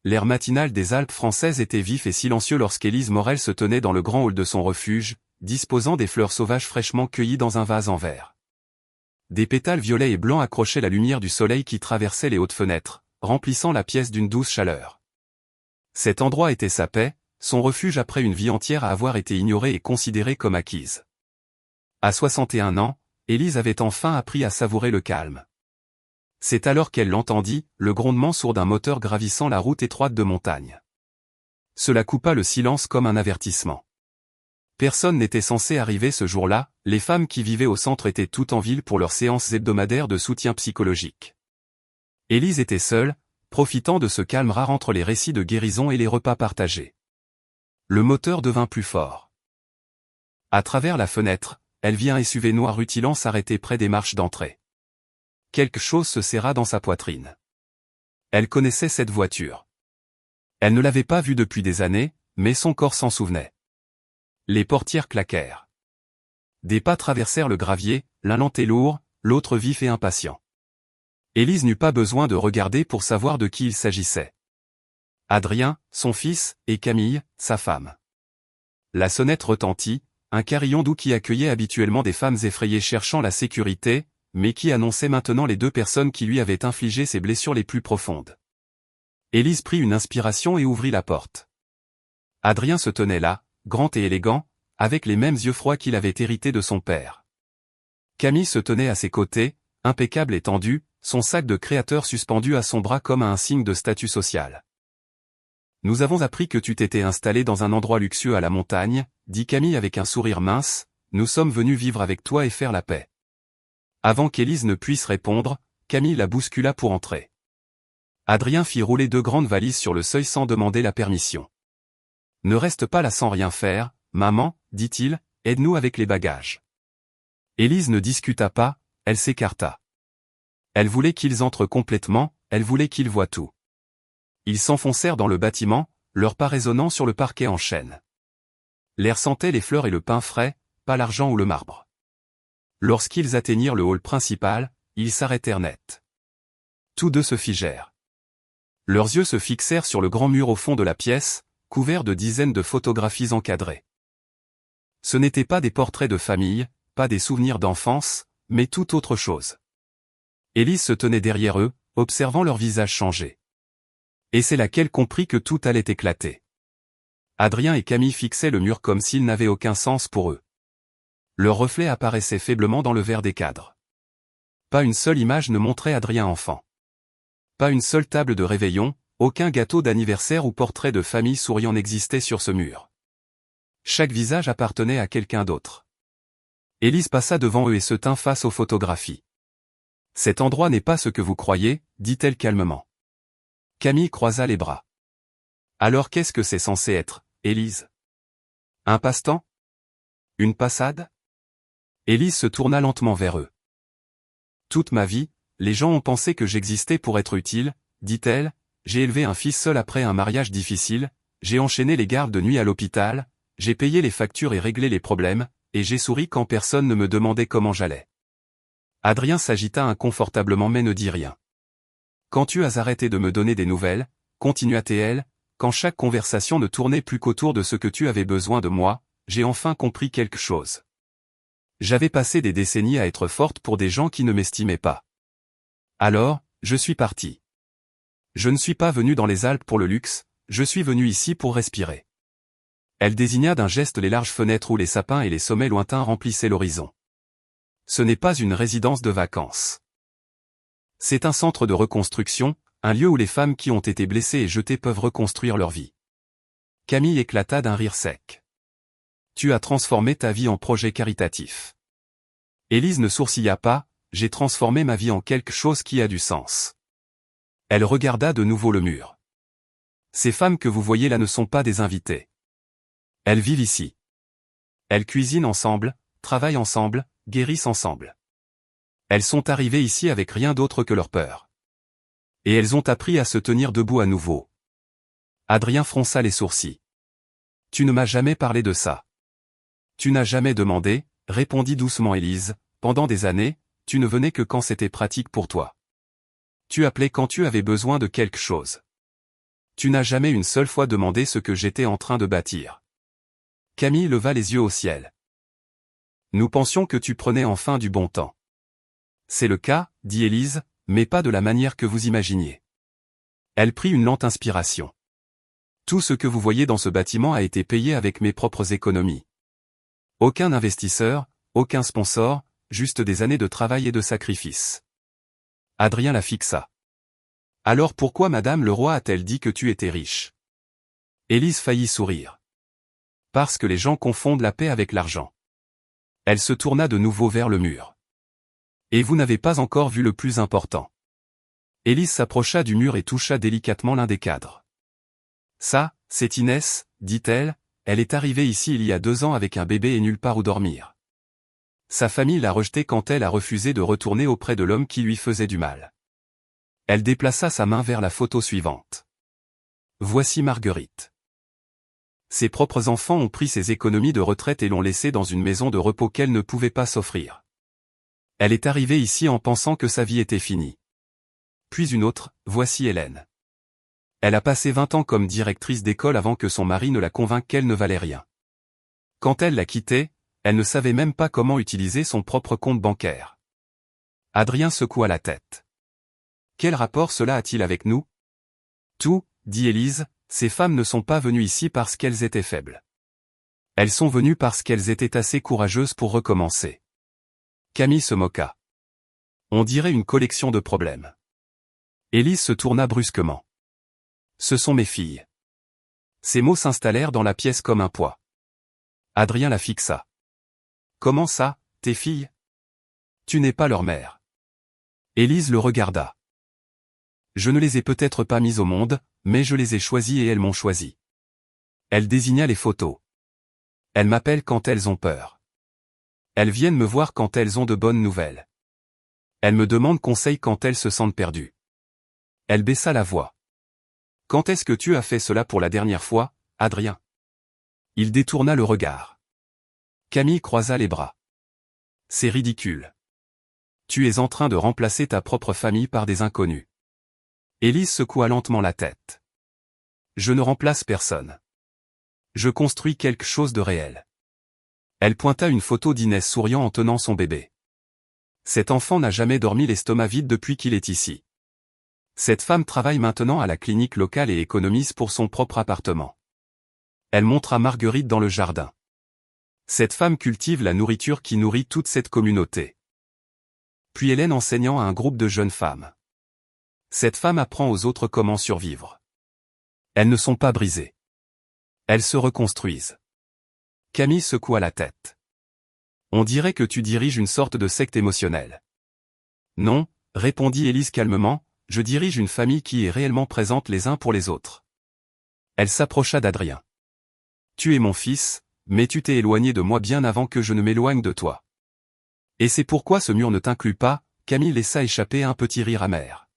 L'air matinal des Alpes françaises était vif et silencieux lorsqu'Élise Morel se tenait dans le grand hall de son refuge, disposant des fleurs sauvages fraîchement cueillies dans un vase en verre. Des pétales violets et blancs accrochaient la lumière du soleil qui traversait les hautes fenêtres, remplissant la pièce d'une douce chaleur. Cet endroit était sa paix, son refuge après une vie entière à avoir été ignorée et considérée comme acquise. À 61 ans, Élise avait enfin appris à savourer le calme. C'est alors qu'elle l'entendit, le grondement sourd d'un moteur gravissant la route étroite de montagne. Cela coupa le silence comme un avertissement. Personne n'était censé arriver ce jour-là, les femmes qui vivaient au centre étaient toutes en ville pour leurs séances hebdomadaires de soutien psychologique. Élise était seule, profitant de ce calme rare entre les récits de guérison et les repas partagés. Le moteur devint plus fort. À travers la fenêtre, elle vit un SUV noir rutilant s'arrêter près des marches d'entrée. Quelque chose se serra dans sa poitrine. Elle connaissait cette voiture. Elle ne l'avait pas vue depuis des années, mais son corps s'en souvenait. Les portières claquèrent. Des pas traversèrent le gravier, l'un lent et lourd, l'autre vif et impatient. Élise n'eut pas besoin de regarder pour savoir de qui il s'agissait. Adrien, son fils, et Camille, sa femme. La sonnette retentit, un carillon doux qui accueillait habituellement des femmes effrayées cherchant la sécurité, mais qui annonçait maintenant les deux personnes qui lui avaient infligé ses blessures les plus profondes. Élise prit une inspiration et ouvrit la porte. Adrien se tenait là, grand et élégant, avec les mêmes yeux froids qu'il avait hérités de son père. Camille se tenait à ses côtés, impeccable et tendue, son sac de créateur suspendu à son bras comme à un signe de statut social. « Nous avons appris que tu t'étais installé dans un endroit luxueux à la montagne, » dit Camille avec un sourire mince, « nous sommes venus vivre avec toi et faire la paix. » Avant qu'Élise ne puisse répondre, Camille la bouscula pour entrer. Adrien fit rouler deux grandes valises sur le seuil sans demander la permission. « Ne reste pas là sans rien faire, maman, dit-il, aide-nous avec les bagages. » Élise ne discuta pas, elle s'écarta. Elle voulait qu'ils entrent complètement, elle voulait qu'ils voient tout. Ils s'enfoncèrent dans le bâtiment, leurs pas résonnant sur le parquet en chêne. L'air sentait les fleurs et le pain frais, pas l'argent ou le marbre. Lorsqu'ils atteignirent le hall principal, ils s'arrêtèrent net. Tous deux se figèrent. Leurs yeux se fixèrent sur le grand mur au fond de la pièce, couvert de dizaines de photographies encadrées. Ce n'étaient pas des portraits de famille, pas des souvenirs d'enfance, mais tout autre chose. Élise se tenait derrière eux, observant leurs visages changer. Et c'est là qu'elle comprit que tout allait éclater. Adrien et Camille fixaient le mur comme s'il n'avait aucun sens pour eux. Leur reflet apparaissait faiblement dans le verre des cadres. Pas une seule image ne montrait Adrien enfant. Pas une seule table de réveillon, aucun gâteau d'anniversaire ou portrait de famille souriant n'existait sur ce mur. Chaque visage appartenait à quelqu'un d'autre. Élise passa devant eux et se tint face aux photographies. « Cet endroit n'est pas ce que vous croyez, » dit-elle calmement. Camille croisa les bras. « Alors qu'est-ce que c'est censé être, Élise? Un passe-temps? Une passade ?» Élise se tourna lentement vers eux. « Toute ma vie, les gens ont pensé que j'existais pour être utile, » dit-elle, « j'ai élevé un fils seul après un mariage difficile, j'ai enchaîné les gardes de nuit à l'hôpital, j'ai payé les factures et réglé les problèmes, et j'ai souri quand personne ne me demandait comment j'allais. » Adrien s'agita inconfortablement mais ne dit rien. « Quand tu as arrêté de me donner des nouvelles, » continua-t-elle, « quand chaque conversation ne tournait plus qu'autour de ce que tu avais besoin de moi, j'ai enfin compris quelque chose. J'avais passé des décennies à être forte pour des gens qui ne m'estimaient pas. Alors, je suis partie. Je ne suis pas venue dans les Alpes pour le luxe, je suis venue ici pour respirer. » Elle désigna d'un geste les larges fenêtres où les sapins et les sommets lointains remplissaient l'horizon. Ce n'est pas une résidence de vacances. C'est un centre de reconstruction, un lieu où les femmes qui ont été blessées et jetées peuvent reconstruire leur vie. Camille éclata d'un rire sec. « Tu as transformé ta vie en projet caritatif. » Élise ne sourcilla pas, « J'ai transformé ma vie en quelque chose qui a du sens. » Elle regarda de nouveau le mur. « Ces femmes que vous voyez là ne sont pas des invitées. Elles vivent ici. Elles cuisinent ensemble, travaillent ensemble, guérissent ensemble. Elles sont arrivées ici avec rien d'autre que leur peur. Et elles ont appris à se tenir debout à nouveau. » Adrien fronça les sourcils. « Tu ne m'as jamais parlé de ça. Tu n'as jamais demandé, » répondit doucement Élise, « pendant des années, tu ne venais que quand c'était pratique pour toi. Tu appelais quand tu avais besoin de quelque chose. Tu n'as jamais une seule fois demandé ce que j'étais en train de bâtir. Camille leva les yeux au ciel. Nous pensions que tu prenais enfin du bon temps. C'est le cas, dit Élise, mais pas de la manière que vous imaginiez. Elle prit une lente inspiration. Tout ce que vous voyez dans ce bâtiment a été payé avec mes propres économies. Aucun investisseur, aucun sponsor, juste des années de travail et de sacrifice. Adrien la fixa. Alors pourquoi Madame le Roi a-t-elle dit que tu étais riche? Élise faillit sourire. Parce que les gens confondent la paix avec l'argent. Elle se tourna de nouveau vers le mur. Et vous n'avez pas encore vu le plus important. Élise s'approcha du mur et toucha délicatement l'un des cadres. Ça, c'est Inès, dit-elle, elle est arrivée ici il y a 2 ans avec un bébé et nulle part où dormir. Sa famille l'a rejetée quand elle a refusé de retourner auprès de l'homme qui lui faisait du mal. Elle déplaça sa main vers la photo suivante. Voici Marguerite. Ses propres enfants ont pris ses économies de retraite et l'ont laissée dans une maison de repos qu'elle ne pouvait pas s'offrir. Elle est arrivée ici en pensant que sa vie était finie. Puis une autre, voici Hélène. Elle a passé 20 ans comme directrice d'école avant que son mari ne la convainque qu'elle ne valait rien. Quand elle l'a quitté, elle ne savait même pas comment utiliser son propre compte bancaire. Adrien secoua la tête. Quel rapport cela a-t-il avec nous? Tout, dit Élise, ces femmes ne sont pas venues ici parce qu'elles étaient faibles. Elles sont venues parce qu'elles étaient assez courageuses pour recommencer. Camille se moqua. On dirait une collection de problèmes. Élise se tourna brusquement. Ce sont mes filles. Ces mots s'installèrent dans la pièce comme un poids. Adrien la fixa. Comment ça, tes filles? Tu n'es pas leur mère. Élise le regarda. Je ne les ai peut-être pas mises au monde, mais je les ai choisies et elles m'ont choisi. Elle désigna les photos. Elles m'appellent quand elles ont peur. Elles viennent me voir quand elles ont de bonnes nouvelles. Elles me demandent conseil quand elles se sentent perdues. Elle baissa la voix. Quand est-ce que tu as fait cela pour la dernière fois, Adrien? Il détourna le regard. Camille croisa les bras. C'est ridicule. Tu es en train de remplacer ta propre famille par des inconnus. Élise secoua lentement la tête. Je ne remplace personne. Je construis quelque chose de réel. Elle pointa une photo d'Inès souriant en tenant son bébé. Cet enfant n'a jamais dormi l'estomac vide depuis qu'il est ici. Cette femme travaille maintenant à la clinique locale et économise pour son propre appartement. Elle montra Marguerite dans le jardin. Cette femme cultive la nourriture qui nourrit toute cette communauté. Puis Hélène enseignant à un groupe de jeunes femmes. Cette femme apprend aux autres comment survivre. Elles ne sont pas brisées. Elles se reconstruisent. Camille secoua la tête. On dirait que tu diriges une sorte de secte émotionnelle. Non, répondit Élise calmement, je dirige une famille qui est réellement présente les uns pour les autres. Elle s'approcha d'Adrien. Tu es mon fils, mais tu t'es éloigné de moi bien avant que je ne m'éloigne de toi. Et c'est pourquoi ce mur ne t'inclut pas, Camille laissa échapper un petit rire amer.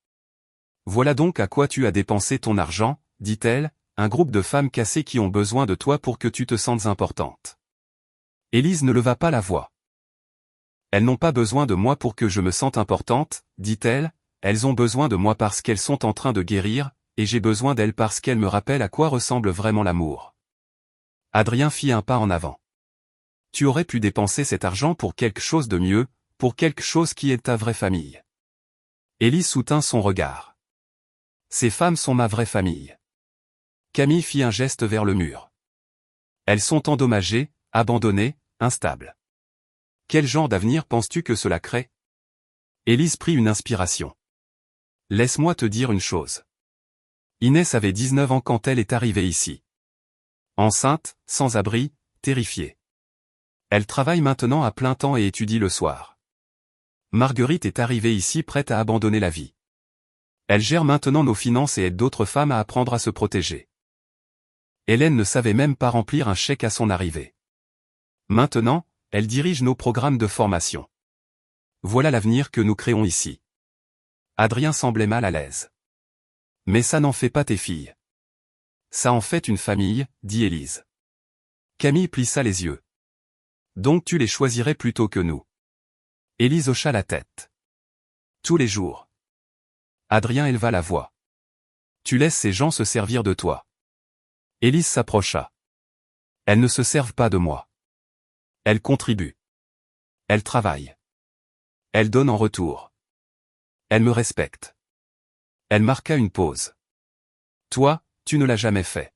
Voilà donc à quoi tu as dépensé ton argent, dit-elle, un groupe de femmes cassées qui ont besoin de toi pour que tu te sentes importante. Élise ne leva pas la voix. Elles n'ont pas besoin de moi pour que je me sente importante, dit-elle, elles ont besoin de moi parce qu'elles sont en train de guérir, et j'ai besoin d'elles parce qu'elles me rappellent à quoi ressemble vraiment l'amour. Adrien fit un pas en avant. Tu aurais pu dépenser cet argent pour quelque chose de mieux, pour quelque chose qui est ta vraie famille. Élise soutint son regard. Ces femmes sont ma vraie famille. Camille fit un geste vers le mur. Elles sont endommagées, abandonnées, instables. Quel genre d'avenir penses-tu que cela crée? Élise prit une inspiration. Laisse-moi te dire une chose. Inès avait 19 ans quand elle est arrivée ici. Enceinte, sans abri, terrifiée. Elle travaille maintenant à plein temps et étudie le soir. Marguerite est arrivée ici prête à abandonner la vie. Elle gère maintenant nos finances et aide d'autres femmes à apprendre à se protéger. Hélène ne savait même pas remplir un chèque à son arrivée. Maintenant, elle dirige nos programmes de formation. Voilà l'avenir que nous créons ici. Adrien semblait mal à l'aise. Mais ça n'en fait pas tes filles. Ça en fait une famille, dit Élise. Camille plissa les yeux. Donc tu les choisirais plutôt que nous. Élise hocha la tête. Tous les jours. Adrien éleva la voix. Tu laisses ces gens se servir de toi. Élise s'approcha. Elles ne se servent pas de moi. Elles contribuent. Elles travaillent. Elles donnent en retour. Elles me respectent. Elle marqua une pause. Toi, tu ne l'as jamais fait.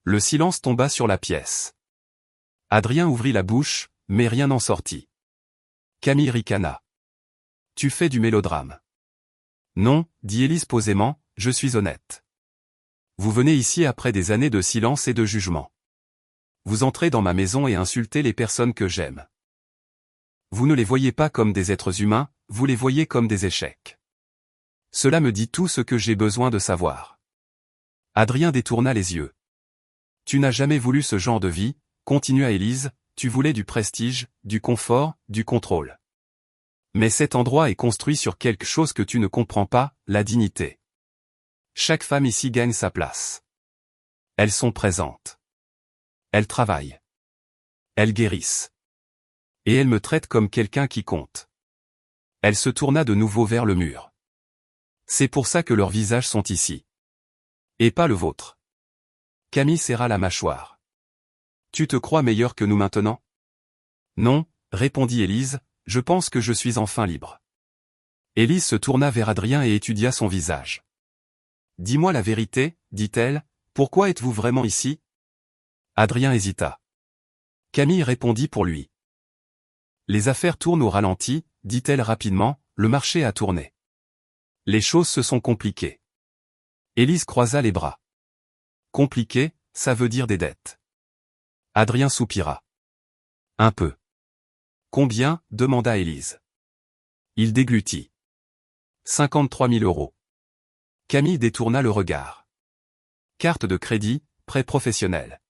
Le silence tomba sur la pièce. Adrien ouvrit la bouche, mais rien n'en sortit. Camille ricana. Tu fais du mélodrame. Non, dit Élise posément, je suis honnête. Vous venez ici après des années de silence et de jugement. Vous entrez dans ma maison et insultez les personnes que j'aime. Vous ne les voyez pas comme des êtres humains, vous les voyez comme des échecs. Cela me dit tout ce que j'ai besoin de savoir. Adrien détourna les yeux. Tu n'as jamais voulu ce genre de vie, continua Élise, tu voulais du prestige, du confort, du contrôle. Mais cet endroit est construit sur quelque chose que tu ne comprends pas, la dignité. Chaque femme ici gagne sa place. Elles sont présentes. Elles travaillent. Elles guérissent. Et elles me traitent comme quelqu'un qui compte. Elle se tourna de nouveau vers le mur. C'est pour ça que leurs visages sont ici. Et pas le vôtre. Camille serra la mâchoire. Tu te crois meilleur que nous maintenant? Non, répondit Élise, je pense que je suis enfin libre. Élise se tourna vers Adrien et étudia son visage. Dis-moi la vérité, dit-elle, pourquoi êtes-vous vraiment ici? Adrien hésita. Camille répondit pour lui. Les affaires tournent au ralenti, dit-elle rapidement, le marché a tourné. Les choses se sont compliquées. Élise croisa les bras. Compliqué, ça veut dire des dettes. Adrien soupira. Un peu. Combien, demanda Élise. Il déglutit. 53 000 euros. Camille détourna le regard. Carte de crédit, prêt professionnel.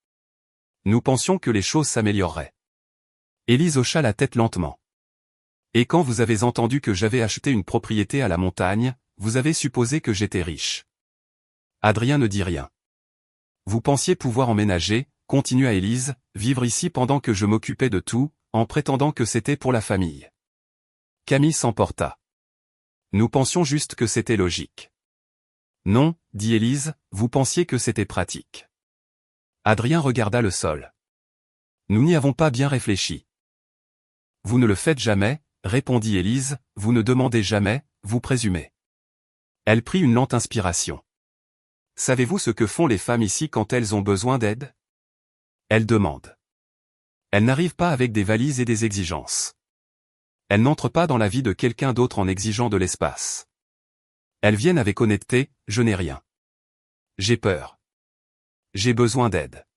Nous pensions que les choses s'amélioreraient. Élise hocha la tête lentement. Et quand vous avez entendu que j'avais acheté une propriété à la montagne, vous avez supposé que j'étais riche. Adrien ne dit rien. Vous pensiez pouvoir emménager, continua Élise, vivre ici pendant que je m'occupais de tout, en prétendant que c'était pour la famille. Camille s'emporta. Nous pensions juste que c'était logique. Non, dit Élise, vous pensiez que c'était pratique. Adrien regarda le sol. Nous n'y avons pas bien réfléchi. Vous ne le faites jamais, répondit Élise, vous ne demandez jamais, vous présumez. Elle prit une lente inspiration. Savez-vous ce que font les femmes ici quand elles ont besoin d'aide? Elles demandent. Elles n'arrivent pas avec des valises et des exigences. Elles n'entrent pas dans la vie de quelqu'un d'autre en exigeant de l'espace. Elles viennent avec honnêteté, je n'ai rien. J'ai peur. J'ai besoin d'aide.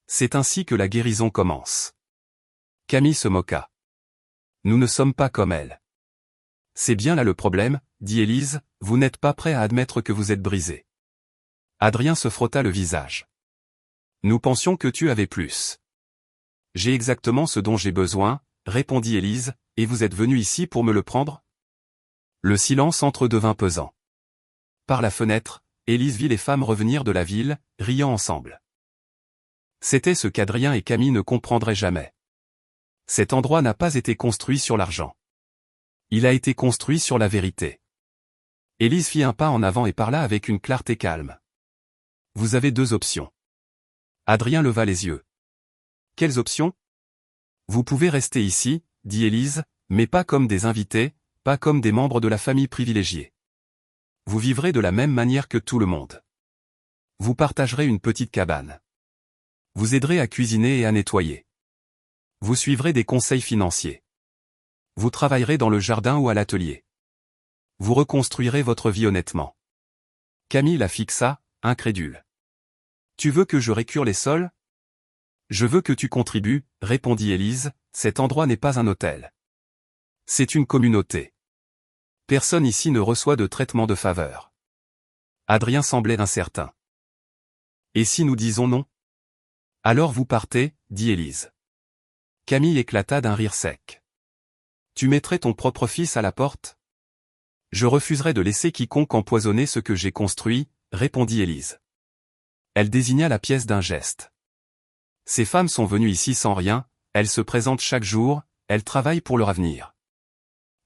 C'est ainsi que la guérison commence. Camille se moqua. Nous ne sommes pas comme elle. C'est bien là le problème, dit Élise, vous n'êtes pas prêt à admettre que vous êtes brisé. Adrien se frotta le visage. Nous pensions que tu avais plus. J'ai exactement ce dont j'ai besoin, répondit Élise, et vous êtes venu ici pour me le prendre? Le silence entre devint pesant. Par la fenêtre, Élise vit les femmes revenir de la ville, riant ensemble. C'était ce qu'Adrien et Camille ne comprendraient jamais. Cet endroit n'a pas été construit sur l'argent. Il a été construit sur la vérité. Élise fit un pas en avant et parla avec une clarté calme. Vous avez deux options. Adrien leva les yeux. Quelles options? Vous pouvez rester ici, dit Élise, mais pas comme des invités, pas comme des membres de la famille privilégiée. Vous vivrez de la même manière que tout le monde. Vous partagerez une petite cabane. Vous aiderez à cuisiner et à nettoyer. Vous suivrez des conseils financiers. Vous travaillerez dans le jardin ou à l'atelier. Vous reconstruirez votre vie honnêtement. Camille la fixa, incrédule. Tu veux que je récure les sols? Je veux que tu contribues, répondit Élise, cet endroit n'est pas un hôtel. C'est une communauté. Personne ici ne reçoit de traitement de faveur. Adrien semblait incertain. Et si nous disons non? Alors vous partez, dit Élise. Camille éclata d'un rire sec. Tu mettrais ton propre fils à la porte? Je refuserais de laisser quiconque empoisonner ce que j'ai construit, répondit Élise. Elle désigna la pièce d'un geste. Ces femmes sont venues ici sans rien, elles se présentent chaque jour, elles travaillent pour leur avenir.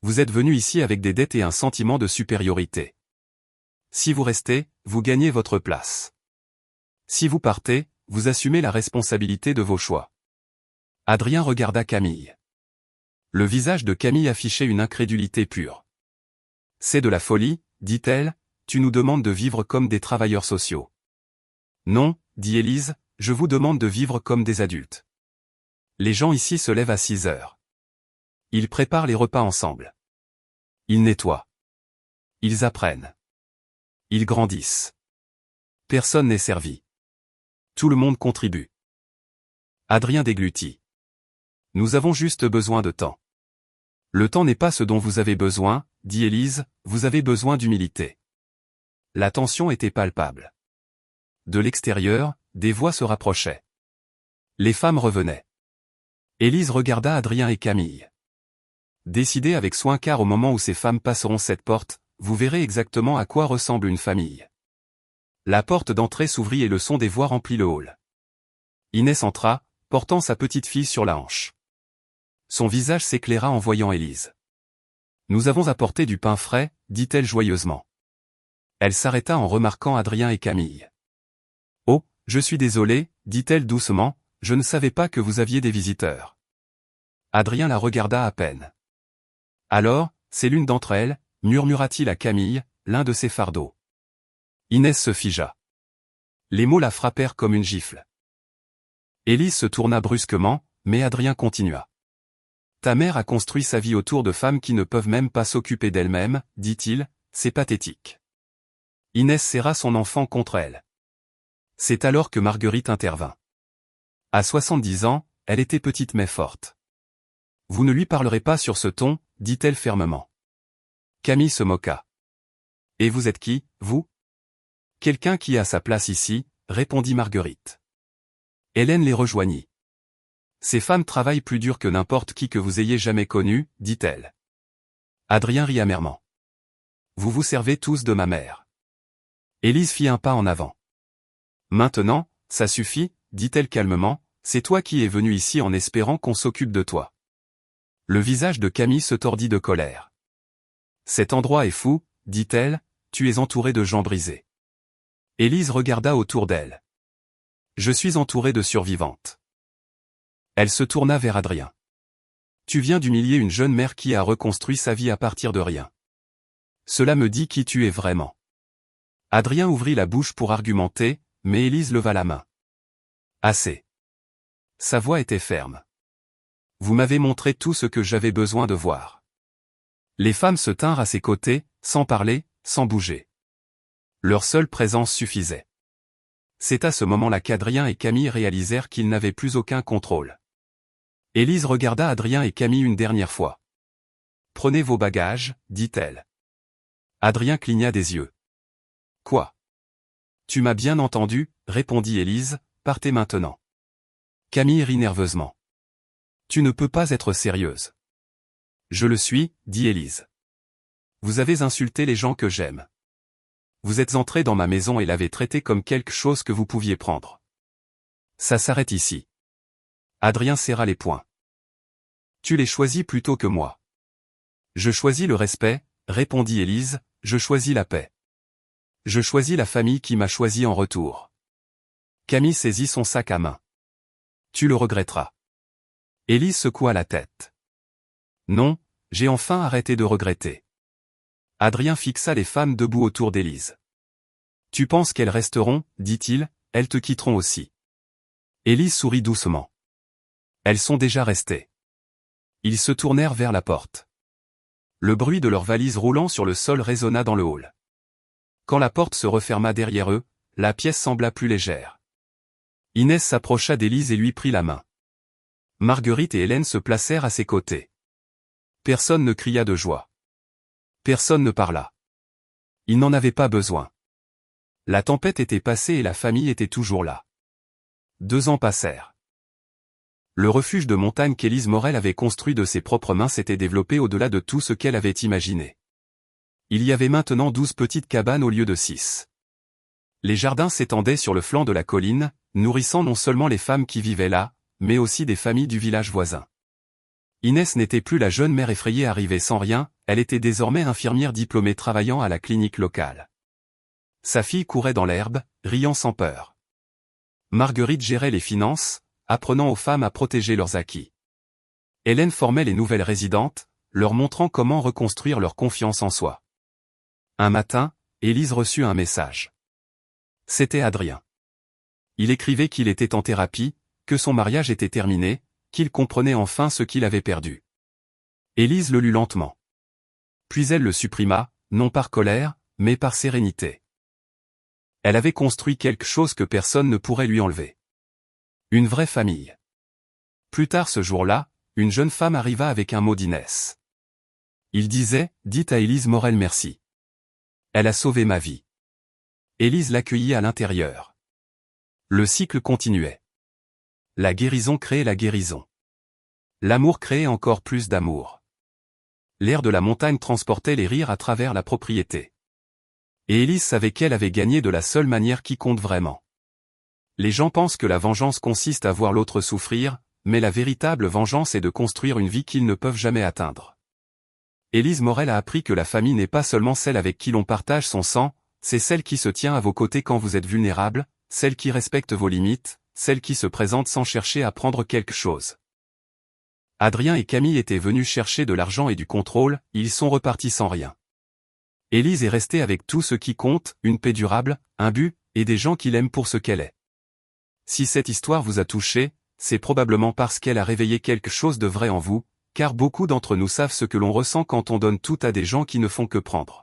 Vous êtes venus ici avec des dettes et un sentiment de supériorité. Si vous restez, vous gagnez votre place. Si vous partez, vous assumez la responsabilité de vos choix. Adrien regarda Camille. Le visage de Camille affichait une incrédulité pure. C'est de la folie, dit-elle, tu nous demandes de vivre comme des travailleurs sociaux. Non, dit Élise, je vous demande de vivre comme des adultes. Les gens ici se lèvent à 6 heures. Ils préparent les repas ensemble. Ils nettoient. Ils apprennent. Ils grandissent. Personne n'est servi. Tout le monde contribue. Adrien déglutit. Nous avons juste besoin de temps. Le temps n'est pas ce dont vous avez besoin, dit Élise, vous avez besoin d'humilité. La tension était palpable. De l'extérieur, des voix se rapprochaient. Les femmes revenaient. Élise regarda Adrien et Camille. Décidez avec soin car au moment où ces femmes passeront cette porte, vous verrez exactement à quoi ressemble une famille. La porte d'entrée s'ouvrit et le son des voix remplit le hall. Inès entra, portant sa petite fille sur la hanche. Son visage s'éclaira en voyant Élise. Nous avons apporté du pain frais, dit-elle joyeusement. Elle s'arrêta en remarquant Adrien et Camille. Oh, je suis désolée, dit-elle doucement, je ne savais pas que vous aviez des visiteurs. Adrien la regarda à peine. Alors, c'est l'une d'entre elles, murmura-t-il à Camille, l'un de ses fardeaux. Inès se figea. Les mots la frappèrent comme une gifle. Élise se tourna brusquement, mais Adrien continua. Ta mère a construit sa vie autour de femmes qui ne peuvent même pas s'occuper d'elles-mêmes, dit-il, c'est pathétique. Inès serra son enfant contre elle. C'est alors que Marguerite intervint. À 70 ans, elle était petite mais forte. Vous ne lui parlerez pas sur ce ton, dit-elle fermement. Camille se moqua. Et vous êtes qui, vous? Quelqu'un qui a sa place ici, répondit Marguerite. Hélène les rejoignit. Ces femmes travaillent plus dur que n'importe qui que vous ayez jamais connu, dit-elle. Adrien rit amèrement. Vous vous servez tous de ma mère. Élise fit un pas en avant. Maintenant, ça suffit, dit-elle calmement, c'est toi qui es venu ici en espérant qu'on s'occupe de toi. Le visage de Camille se tordit de colère. Cet endroit est fou, dit-elle, tu es entouré de gens brisés. Élise regarda autour d'elle. Je suis entourée de survivantes. Elle se tourna vers Adrien. Tu viens d'humilier une jeune mère qui a reconstruit sa vie à partir de rien. Cela me dit qui tu es vraiment. Adrien ouvrit la bouche pour argumenter, mais Élise leva la main. Assez. Sa voix était ferme. Vous m'avez montré tout ce que j'avais besoin de voir. Les femmes se tinrent à ses côtés, sans parler, sans bouger. Leur seule présence suffisait. C'est à ce moment-là qu'Adrien et Camille réalisèrent qu'ils n'avaient plus aucun contrôle. Élise regarda Adrien et Camille une dernière fois. Prenez vos bagages, dit-elle. Adrien cligna des yeux. Quoi? Tu m'as bien entendu, répondit Élise, partez maintenant. Camille rit nerveusement. Tu ne peux pas être sérieuse. Je le suis, dit Élise. Vous avez insulté les gens que j'aime. Vous êtes entré dans ma maison et l'avez traité comme quelque chose que vous pouviez prendre. Ça s'arrête ici. Adrien serra les poings. Tu les choisis plutôt que moi. Je choisis le respect, répondit Élise, je choisis la paix. Je choisis la famille qui m'a choisi en retour. Camille saisit son sac à main. Tu le regretteras. Élise secoua la tête. Non, j'ai enfin arrêté de regretter. Adrien fixa les femmes debout autour d'Élise. Tu penses qu'elles resteront, dit-il, elles te quitteront aussi. Élise sourit doucement. Elles sont déjà restées. Ils se tournèrent vers la porte. Le bruit de leurs valises roulant sur le sol résonna dans le hall. Quand la porte se referma derrière eux, la pièce sembla plus légère. Inès s'approcha d'Élise et lui prit la main. Marguerite et Hélène se placèrent à ses côtés. Personne ne cria de joie. Personne ne parla. Il n'en avait pas besoin. La tempête était passée et la famille était toujours là. 2 ans passèrent. Le refuge de montagne qu'Élise Morel avait construit de ses propres mains s'était développé au-delà de tout ce qu'elle avait imaginé. Il y avait maintenant 12 petites cabanes au lieu de 6. Les jardins s'étendaient sur le flanc de la colline, nourrissant non seulement les femmes qui vivaient là, mais aussi des familles du village voisin. Inès n'était plus la jeune mère effrayée arrivée sans rien, elle était désormais infirmière diplômée travaillant à la clinique locale. Sa fille courait dans l'herbe, riant sans peur. Marguerite gérait les finances, apprenant aux femmes à protéger leurs acquis. Hélène formait les nouvelles résidentes, leur montrant comment reconstruire leur confiance en soi. Un matin, Élise reçut un message. C'était Adrien. Il écrivait qu'il était en thérapie, que son mariage était terminé, qu'il comprenait enfin ce qu'il avait perdu. Élise le lut lentement. Puis elle le supprima, non par colère, mais par sérénité. Elle avait construit quelque chose que personne ne pourrait lui enlever. Une vraie famille. Plus tard ce jour-là, une jeune femme arriva avec un mot d'Inès. Il disait, « Dites à Élise Morel merci. Elle a sauvé ma vie. » Élise l'accueillit à l'intérieur. Le cycle continuait. La guérison créait la guérison. L'amour créait encore plus d'amour. L'air de la montagne transportait les rires à travers la propriété. Et Élise savait qu'elle avait gagné de la seule manière qui compte vraiment. Les gens pensent que la vengeance consiste à voir l'autre souffrir, mais la véritable vengeance est de construire une vie qu'ils ne peuvent jamais atteindre. Élise Morel a appris que la famille n'est pas seulement celle avec qui l'on partage son sang, c'est celle qui se tient à vos côtés quand vous êtes vulnérable, celle qui respecte vos limites, celle qui se présente sans chercher à prendre quelque chose. Adrien et Camille étaient venus chercher de l'argent et du contrôle, ils sont repartis sans rien. Élise est restée avec tout ce qui compte, une paix durable, un but, et des gens qui l'aiment pour ce qu'elle est. Si cette histoire vous a touché, c'est probablement parce qu'elle a réveillé quelque chose de vrai en vous, car beaucoup d'entre nous savent ce que l'on ressent quand on donne tout à des gens qui ne font que prendre.